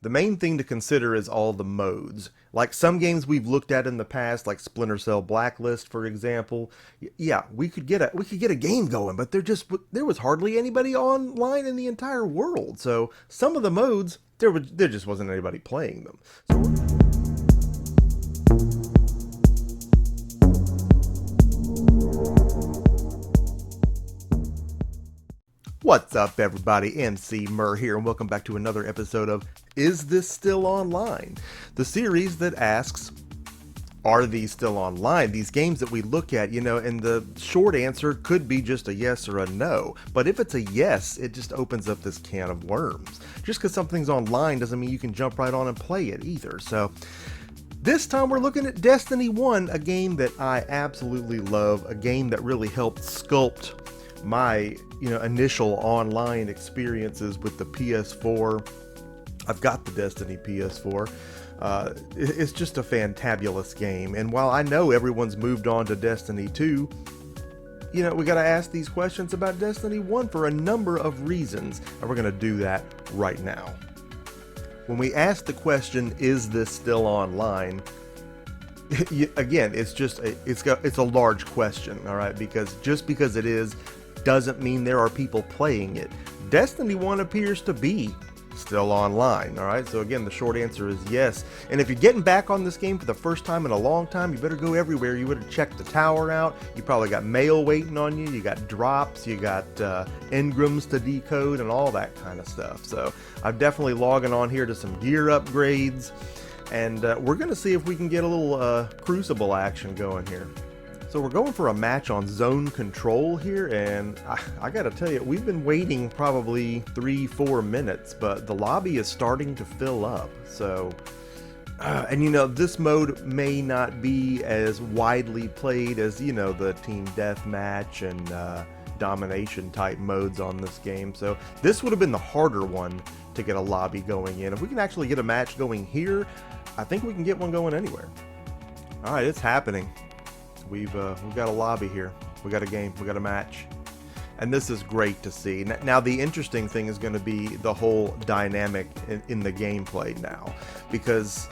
The main thing to consider is all the modes. Like some games we've looked at in the past, like Splinter Cell Blacklist, for example. Yeah, we could get a game going, but there was hardly anybody online in the entire world. So some of the modes there just wasn't anybody playing them. So what's up, everybody? Emceemur here, and welcome back to another episode of Is This Still Online? The series that asks, are these still online? These games that we look at, and the short answer could be just a yes or a no. But if it's a yes, it just opens up this can of worms. Just because something's online doesn't mean you can jump right on and play it either. So this time we're looking at Destiny 1, a game that I absolutely love, a game that really helped sculpt my initial online experiences with the PS4. I've got the Destiny PS4. It's just a fantabulous game, and while I know everyone's moved on to Destiny 2, we got to ask these questions about Destiny 1 for a number of reasons, and we're going to do that right now. When we ask the question, is this still online? Again, it's a large question, all right? Because just because it is doesn't mean there are people playing it. Destiny 1 appears to be still online, all right? So again, the short answer is yes. And if you're getting back on this game for the first time in a long time, you better go everywhere. You better check the tower out. You probably got mail waiting on you. You got drops. You got engrams to decode and all that kind of stuff. So I'm definitely logging on here to some gear upgrades. And we're going to see if we can get a little Crucible action going here. So we're going for a match on zone control here, and I gotta tell you, we've been waiting probably 3-4 minutes, but the lobby is starting to fill up. So, this mode may not be as widely played as, the team deathmatch and domination type modes on this game. So this would have been the harder one to get a lobby going in. If we can actually get a match going here, I think we can get one going anywhere. All right, it's happening. We've got a lobby here. We got a game. We got a match. And this is great to see. Now, the interesting thing is going to be the whole dynamic in the gameplay now. Because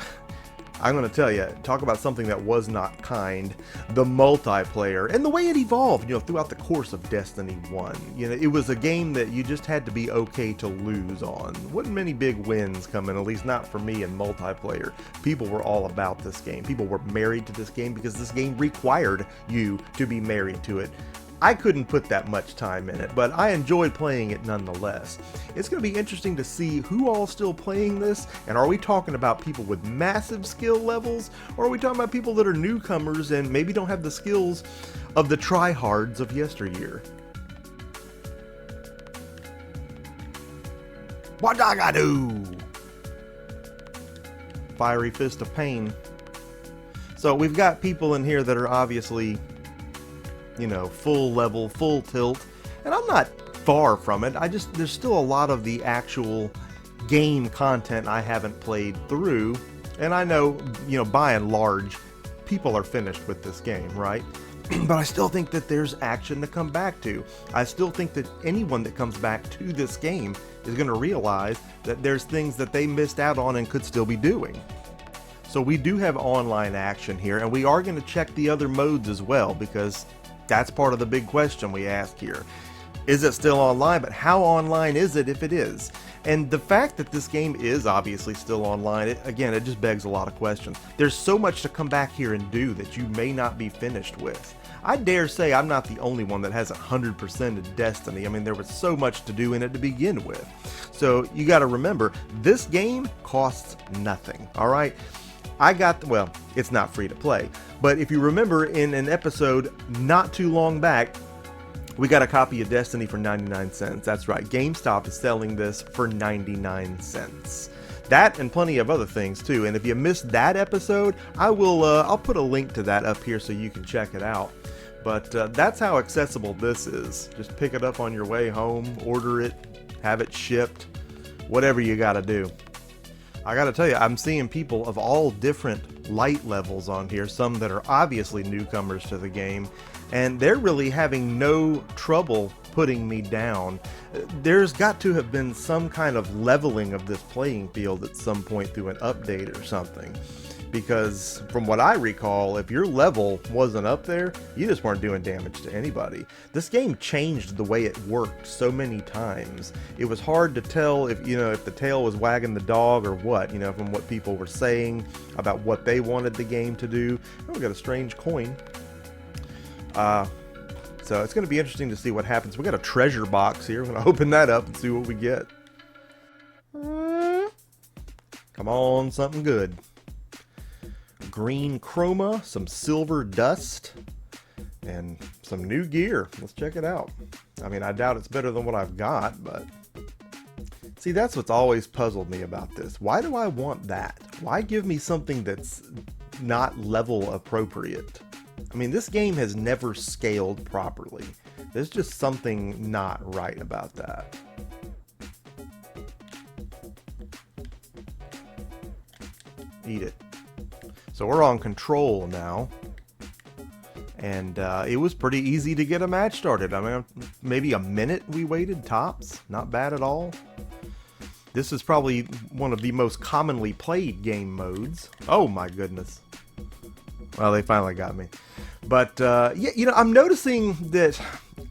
I'm going to tell you, talk about something that was not kind, the multiplayer and the way it evolved, throughout the course of Destiny 1. It was a game that you just had to be okay to lose on. Wasn't many big wins coming, at least not for me in multiplayer. People were all about this game. People were married to this game because this game required you to be married to it. I couldn't put that much time in it, but I enjoyed playing it nonetheless. It's going to be interesting to see who all's still playing this, and are we talking about people with massive skill levels, or are we talking about people that are newcomers and maybe don't have the skills of the tryhards of yesteryear? What I gotta do? Fiery fist of pain. So we've got people in here that are obviously full level, full tilt, and I'm not far from it. There's still a lot of the actual game content I haven't played through, and I know, by and large, people are finished with this game, right? But I still think that there's action to come back to. I still think that anyone that comes back to this game is going to realize that there's things that they missed out on and could still be doing. So we do have online action here, and we are going to check the other modes as well, because that's part of the big question we ask here. Is it still online? But how online is it if it is? And the fact that this game is obviously still online, it just begs a lot of questions. There's so much to come back here and do that you may not be finished with. I dare say I'm not the only one that hasn't 100%ed Destiny. I mean, there was so much to do in it to begin with. So you got to remember, this game costs nothing, all right? It's not free to play, but if you remember in an episode not too long back, we got a copy of Destiny for 99 cents. That's right, GameStop is selling this for 99 cents. That and plenty of other things too, and if you missed that episode, I'll put a link to that up here so you can check it out. But that's how accessible this is. Just pick it up on your way home, order it, have it shipped, whatever you gotta do. I gotta tell you, I'm seeing people of all different light levels on here, some that are obviously newcomers to the game, and they're really having no trouble putting me down. There's got to have been some kind of leveling of this playing field at some point through an update or something. Because from what I recall, if your level wasn't up there, you just weren't doing damage to anybody. This game changed the way it worked so many times. It was hard to tell if, if the tail was wagging the dog or what, from what people were saying about what they wanted the game to do. Oh, we got a strange coin. So it's going to be interesting to see what happens. We got a treasure box here. We're going to open that up and see what we get. Come on, something good. Green chroma, some silver dust, and some new gear. Let's check it out. I mean, I doubt it's better than what I've got, but see, that's what's always puzzled me about this. Why do I want that? Why give me something that's not level appropriate? I mean, this game has never scaled properly. There's just something not right about that. Eat it. So we're on control now, and it was pretty easy to get a match started. I mean, maybe a minute we waited tops. Not bad at all. This is probably one of the most commonly played game modes. Oh my goodness. Well, they finally got me. But yeah, I'm noticing that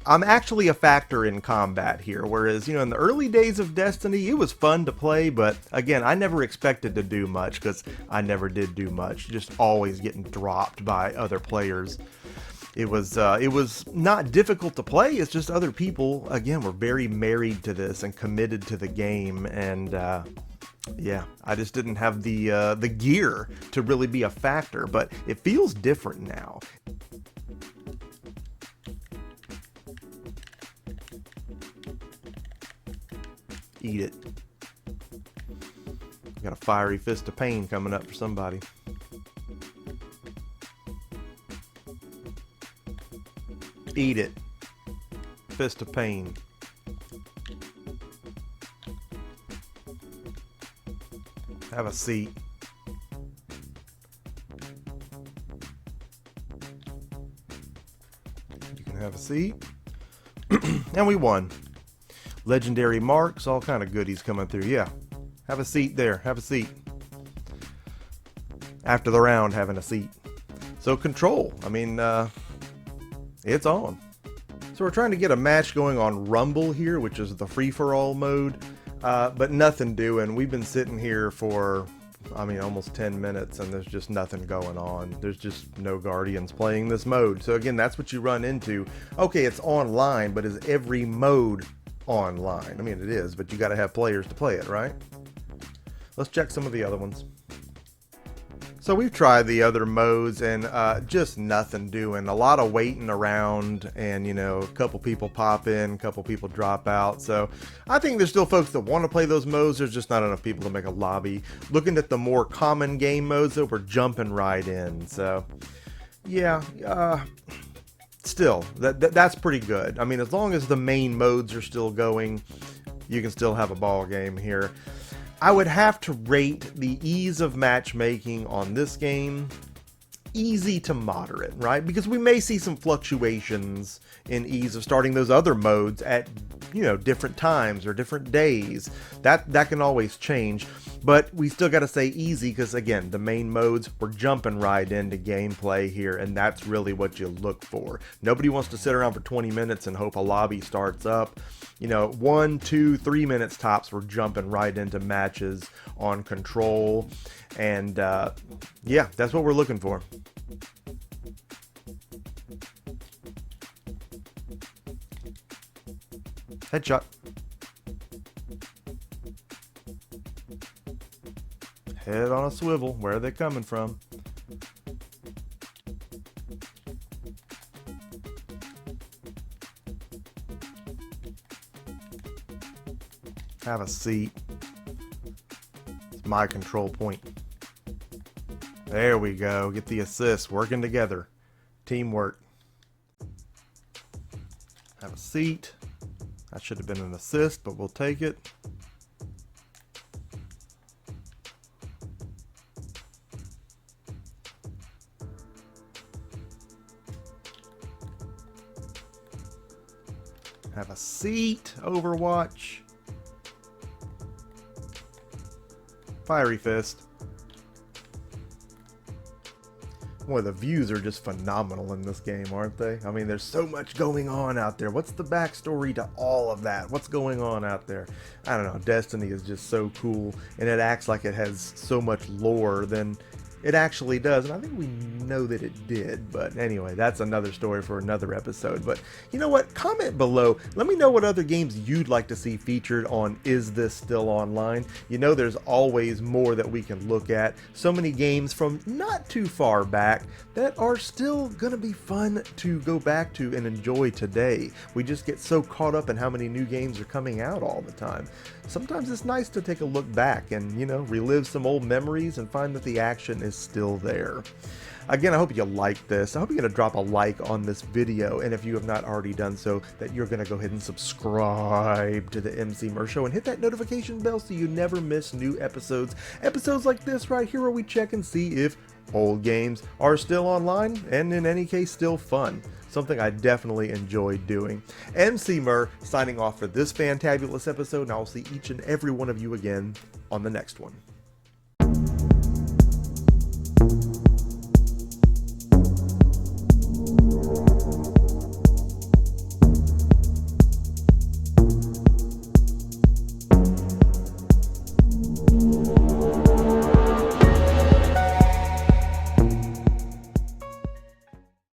I'm actually a factor in combat here, whereas, in the early days of Destiny, it was fun to play, but again, I never expected to do much, because I never did do much, just always getting dropped by other players. It was not difficult to play, it's just other people, again, were very married to this and committed to the game, and yeah, I just didn't have the gear to really be a factor, but it feels different now. Eat it. Got a fiery fist of pain coming up for somebody. Eat it. Fist of pain. Have a seat. You can have a seat. And we won. Legendary marks, all kind of goodies coming through. Yeah. Have a seat there. Have a seat. After the round, having a seat. So control. I mean, it's on. So we're trying to get a match going on Rumble here, which is the free-for-all mode. But nothing doing. We've been sitting here for, almost 10 minutes, and there's just nothing going on. There's just no Guardians playing this mode. So again, that's what you run into. Okay, it's online, but is every mode online? I mean, it is, but you got to have players to play it, right? Let's check some of the other ones. So we've tried the other modes, and just nothing doing. A lot of waiting around, and a couple people pop in, a couple people drop out. So I think there's still folks that want to play those modes. There's just not enough people to make a lobby. Looking at the more common game modes, though, we're jumping right in. So yeah, still, that's pretty good. I mean, as long as the main modes are still going, you can still have a ball game here. I would have to rate the ease of matchmaking on this game easy to moderate, right? Because we may see some fluctuations in ease of starting those other modes at, different times or different days. That can always change. But we still got to say easy because, again, the main modes, we're jumping right into gameplay here, and that's really what you look for. Nobody wants to sit around for 20 minutes and hope a lobby starts up. 1, 2, 3 minutes tops, we're jumping right into matches on control. And, yeah, that's what we're looking for. Headshot. Head on a swivel. Where are they coming from? Have a seat. It's my control point. There we go. Get the assist. Working together. Teamwork. Have a seat. That should have been an assist, but we'll take it. Have a seat, Overwatch. Fiery Fist. Boy, the views are just phenomenal in this game, aren't they? I mean, there's so much going on out there. What's the backstory to all of that? What's going on out there? I don't know. Destiny is just so cool, and it acts like it has so much lore than it actually does, and I think we know that it did, but anyway, that's another story for another episode. But you know what? Comment below. Let me know what other games you'd like to see featured on Is This Still Online? You know there's always more that we can look at. So many games from not too far back that are still gonna be fun to go back to and enjoy today. We just get so caught up in how many new games are coming out all the time. Sometimes it's nice to take a look back and, you know, relive some old memories and find that the action is still there. Again, I hope you liked this. I hope you're going to drop a like on this video, and if you have not already done so, that you're going to go ahead and subscribe to the Emceemur Show and hit that notification bell so you never miss new episodes. Episodes like this right here where we check and see if old games are still online and in any case still fun. Something I definitely enjoy doing. Emceemur signing off for this fantabulous episode, and I will see each and every one of you again on the next one.